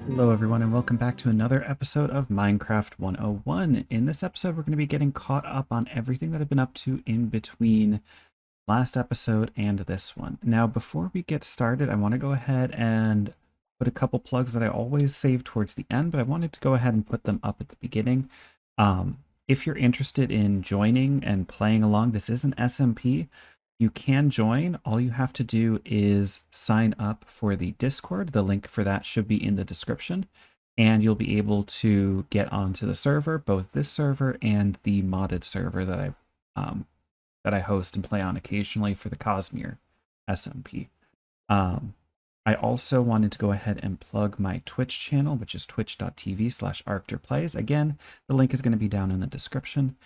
Hello everyone and welcome back to another episode of Minecraft 101. In this episode we're going to be getting caught up on everything that I've been up to in between last episode and this one. Now before we get started I want to go ahead and put a couple plugs that I always save towards the end, but I wanted to go ahead and put them up at the beginning. If you're interested in joining and playing along, this is an SMP. You can join. All you have to do is sign up for the Discord. The link for that should be in the description. And you'll be able to get onto the server, both this server and the modded server that I host and play on occasionally for the Cosmere SMP. I also wanted to go ahead and plug my Twitch channel, which is twitch.tv/ArctorPlays. Again, the link is going to be down in the description.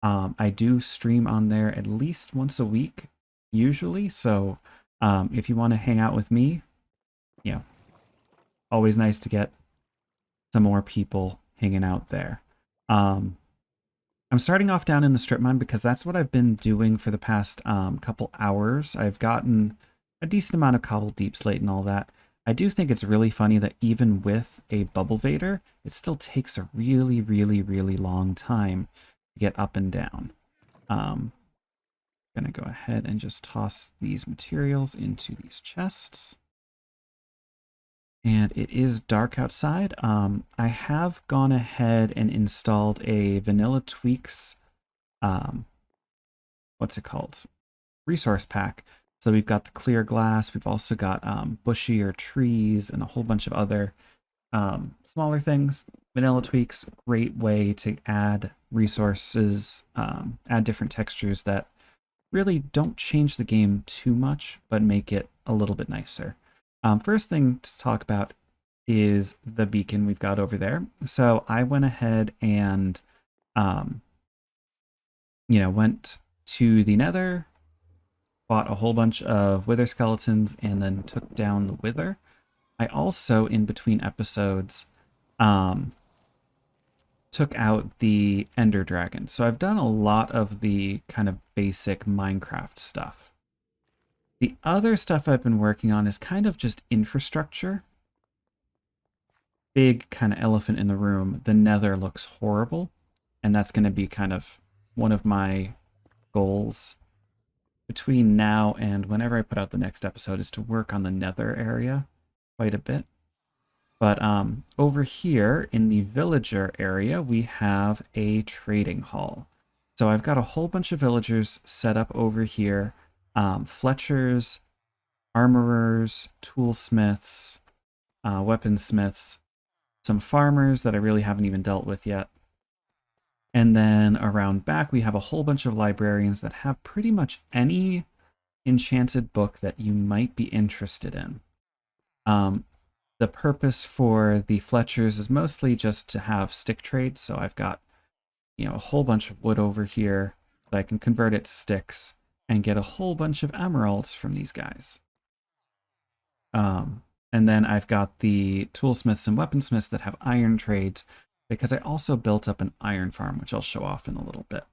I do stream on there at least once a week, usually. So if you want to hang out with me, always nice to get some more people hanging out there. I'm starting off down in the strip mine because that's what I've been doing for the past couple hours. I've gotten a decent amount of cobble deep slate and all that. I do think it's really funny that even with a bubble vader, it still takes a really, really, really long time to get up and down. I'm going to go ahead and just toss these materials into these chests. And it is dark outside. I have gone ahead and installed a Vanilla Tweaks, what's it called? Resource pack. So we've got the clear glass. We've also got bushier trees and a whole bunch of other smaller things. Vanilla Tweaks, great way to add resources, add different textures that really don't change the game too much, but make it a little bit nicer. First thing to talk about is the beacon we've got over there. So I went ahead and, went to the Nether, bought a whole bunch of wither skeletons, and then took down the wither. I also, in between episodes, took out the ender dragon. So I've done a lot of the kind of basic Minecraft stuff. The other stuff I've been working on is kind of just infrastructure. Big kind of elephant in the room. The Nether looks horrible, and that's going to be kind of one of my goals between now and whenever I put out the next episode is to work on the Nether area quite a bit. But over here in the villager area, we have a trading hall. So I've got a whole bunch of villagers set up over here. Fletchers, armorers, toolsmiths, weaponsmiths, some farmers that I really haven't even dealt with yet. And then around back, we have a whole bunch of librarians that have pretty much any enchanted book that you might be interested in. The purpose for the Fletchers is mostly just to have stick trades. So I've got, a whole bunch of wood over here that I can convert it to sticks and get a whole bunch of emeralds from these guys. And then I've got the toolsmiths and weaponsmiths that have iron trades because I also built up an iron farm, which I'll show off in a little bit.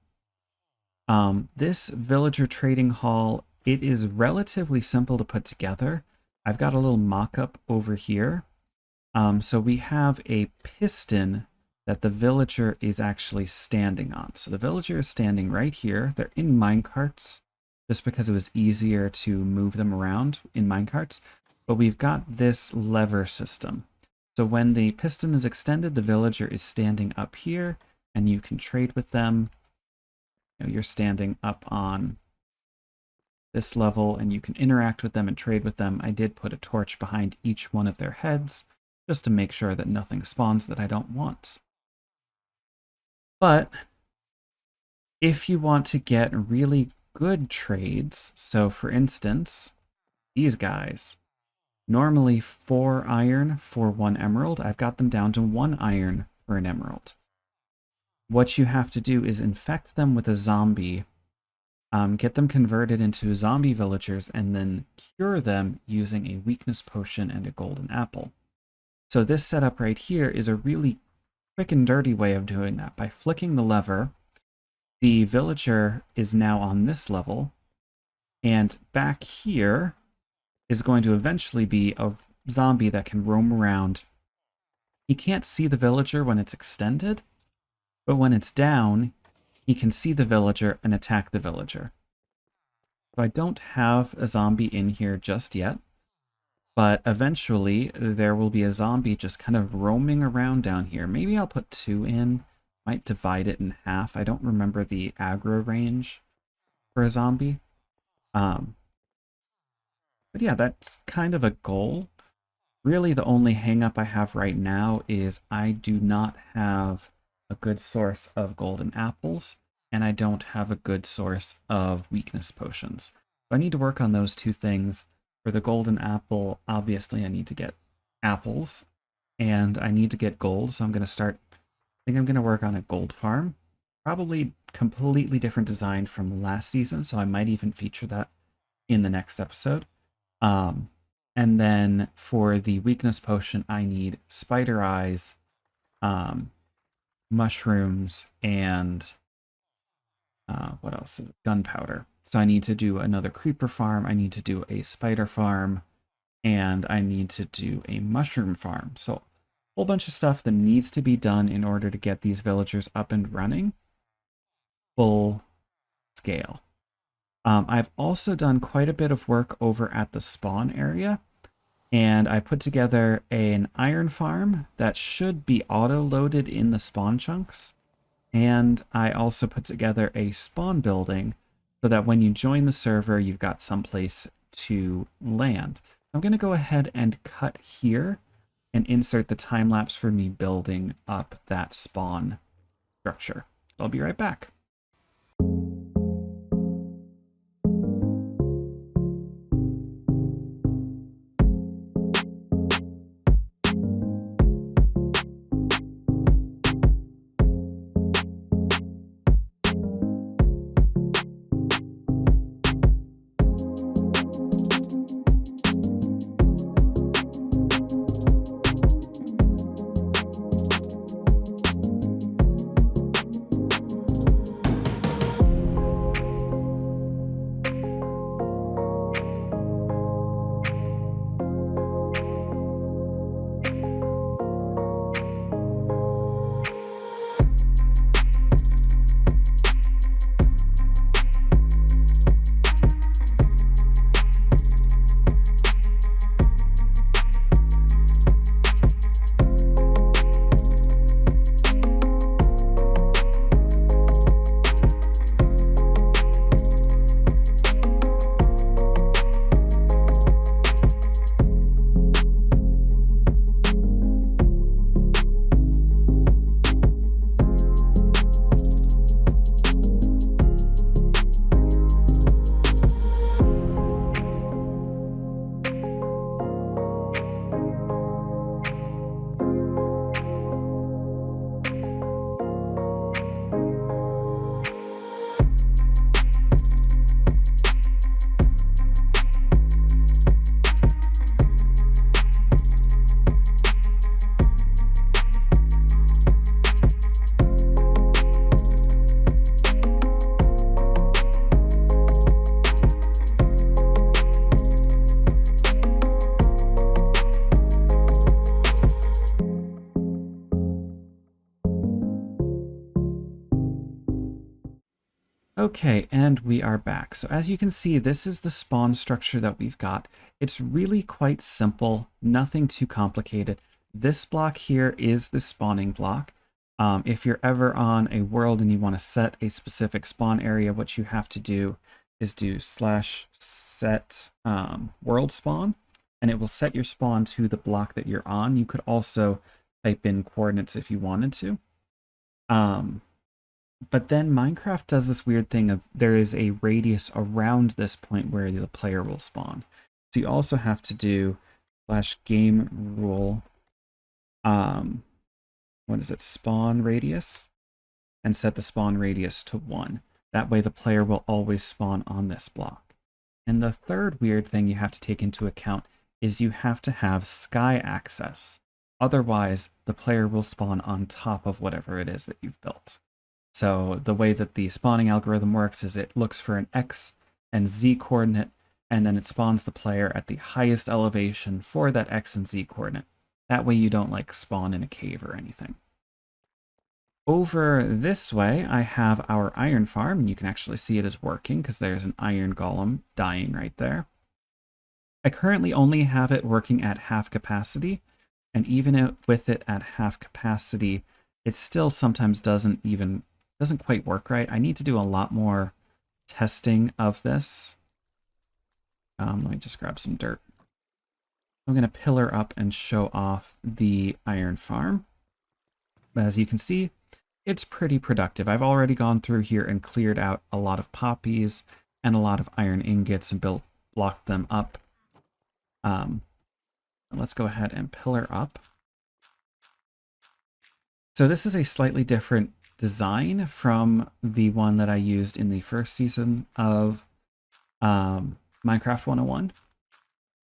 This villager trading hall, it is relatively simple to put together. I've got a little mock-up over here. So we have a piston that the villager is actually standing on. So the villager is standing right here. They're in minecarts just because it was easier to move them around in minecarts. But we've got this lever system. So when the piston is extended, the villager is standing up here and you can trade with them. You're standing up on this level and you can interact with them and trade with them. I did put a torch behind each one of their heads just to make sure that nothing spawns that I don't want. But if you want to get really good trades, so for instance, these guys, normally 4 iron for 1 emerald, I've got them down to 1 iron for an emerald. What you have to do is infect them with a zombie, get them converted into zombie villagers, and then cure them using a weakness potion and a golden apple. So this setup right here is a really quick and dirty way of doing that. By flicking the lever, the villager is now on this level, and back here is going to eventually be a zombie that can roam around he can't see the villager when it's extended, but when it's down, he can see the villager and attack the villager. So I don't have a zombie in here just yet, but eventually there will be a zombie just kind of roaming around down here. Maybe I'll put 2 in, might divide it in half. I don't remember the aggro range for a zombie. But yeah, that's kind of a goal. Really, the only hang-up I have right now is I do not have a good source of golden apples, and I don't have a good source of weakness potions. So I need to work on those 2 things. For the golden apple, obviously I need to get apples, and I need to get gold, so I'm going to start, I think I'm going to work on a gold farm. Probably completely different design from last season, so I might even feature that in the next episode. And then for the weakness potion, I need spider eyes, mushrooms, and what else? Gunpowder. So I need to do another creeper farm, I need to do a spider farm, and I need to do a mushroom farm. So a whole bunch of stuff that needs to be done in order to get these villagers up and running full scale. I've also done quite a bit of work over at the spawn area, and I put together an iron farm that should be auto-loaded in the spawn chunks. And I also put together a spawn building so that when you join the server, you've got someplace to land. I'm going to go ahead and cut here and insert the time lapse for me building up that spawn structure. I'll be right back. Okay, and we are back. So as you can see, this is the spawn structure that we've got. It's really quite simple, nothing too complicated. This block here is the spawning block. If you're ever on a world and you want to set a specific spawn area, what you have to do is do /set world spawn, and it will set your spawn to the block that you're on. You could also type in coordinates if you wanted to. But then Minecraft does this weird thing of there is a radius around this point where the player will spawn. So you also have to do /game rule, what is it, spawn radius, and set the spawn radius to 1. That way the player will always spawn on this block. And the third weird thing you have to take into account is you have to have sky access. Otherwise, the player will spawn on top of whatever it is that you've built. So the way that the spawning algorithm works is it looks for an X and Z coordinate, and then it spawns the player at the highest elevation for that X and Z coordinate. That way you don't like spawn in a cave or anything. Over this way, I have our iron farm, and you can actually see it is working because there's an iron golem dying right there. I currently only have it working at half capacity, and even with it at half capacity, it still sometimes doesn't quite work right. I need to do a lot more testing of this. Let me just grab some dirt. I'm going to pillar up and show off the iron farm. But as you can see, it's pretty productive. I've already gone through here and cleared out a lot of poppies and a lot of iron ingots and blocked them up. Let's go ahead and pillar up. So this is a slightly different design from the one that I used in the first season of Minecraft 101.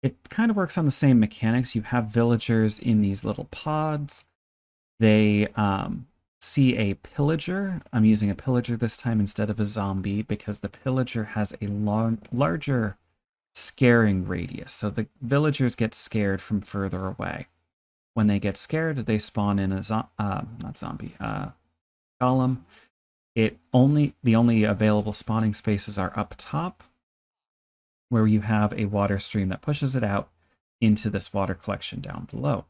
It kind of works on the same mechanics. You have villagers in these little pods. They see a pillager. I'm using a pillager this time instead of a zombie because the pillager has a larger scaring radius. So the villagers get scared from further away. When they get scared, they spawn in a golem. The only available spawning spaces are up top, where you have a water stream that pushes it out into this water collection down below.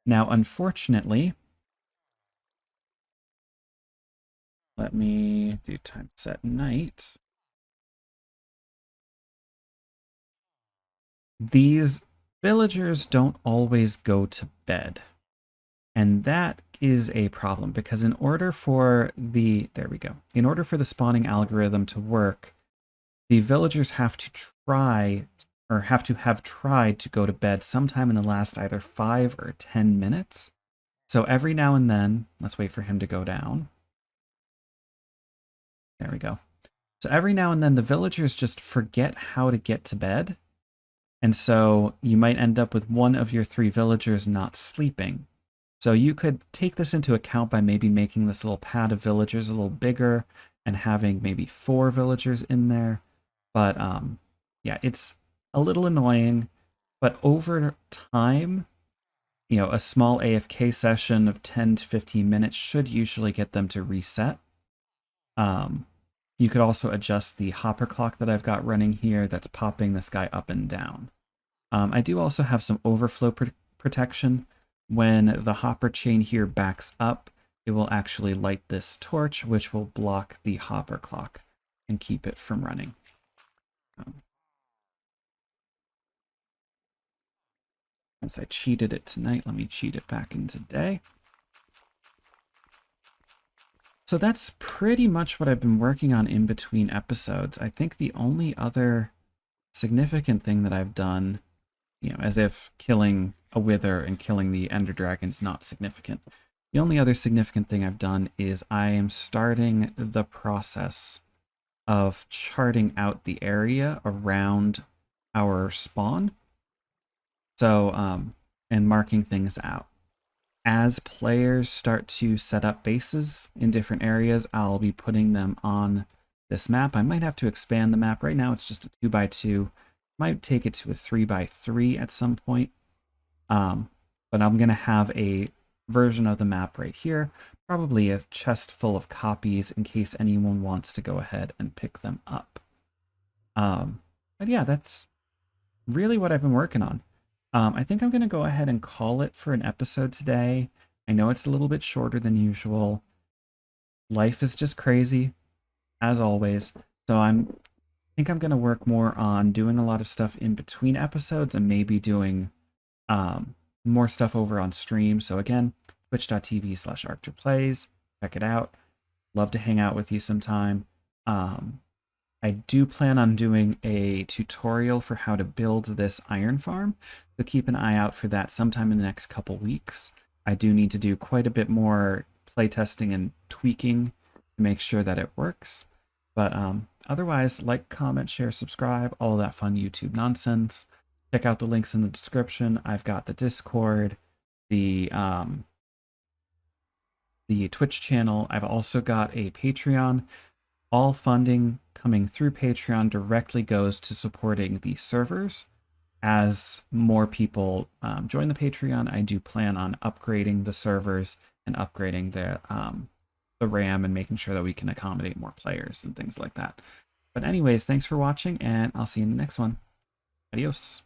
Now, unfortunately, let me do time set night. These villagers don't always go to bed. And that is a problem because in order for the spawning algorithm to work, the villagers have to have tried to go to bed sometime in the last either 5 or 10 minutes. So every now and then, let's wait for him to go down. There we go. So every now and then the villagers just forget how to get to bed. And so you might end up with one of your 3 villagers not sleeping. So you could take this into account by maybe making this little pad of villagers a little bigger and having maybe 4 villagers in there. But yeah, it's a little annoying. But over time, a small AFK session of 10 to 15 minutes should usually get them to reset. You could also adjust the hopper clock that I've got running here that's popping this guy up and down. I do also have some overflow protection. When the hopper chain here backs up, it will actually light this torch, which will block the hopper clock and keep it from running. Since I cheated it tonight, let me cheat it back in today. So that's pretty much what I've been working on in between episodes. I think the only other significant thing that I've done, as if killing a wither and killing the ender dragon is not significant. The only other significant thing I've done is I am starting the process of charting out the area around our spawn. So, and marking things out. As players start to set up bases in different areas, I'll be putting them on this map. I might have to expand the map. Right now it's just a 2x2. Might take it to a 3x3 at some point. But I'm going to have a version of the map right here. Probably a chest full of copies in case anyone wants to go ahead and pick them up. But yeah, that's really what I've been working on. I think I'm going to go ahead and call it for an episode today. I know it's a little bit shorter than usual. Life is just crazy, as always. So I think I'm going to work more on doing a lot of stuff in between episodes and maybe doing more stuff over on stream. So again, twitch.tv/ArcturPlays. Check it out. Love to hang out with you sometime. I do plan on doing a tutorial for how to build this iron farm, so keep an eye out for that sometime in the next couple weeks. I do need to do quite a bit more playtesting and tweaking to make sure that it works. But otherwise, like, comment, share, subscribe, all that fun YouTube nonsense. Check out the links in the description. I've got the Discord, the Twitch channel. I've also got a Patreon. All funding coming through Patreon directly goes to supporting the servers. as more people join the Patreon, I do plan on upgrading the servers and upgrading the RAM and making sure that we can accommodate more players and things like that. But anyways, thanks for watching, and I'll see you in the next one. Adios.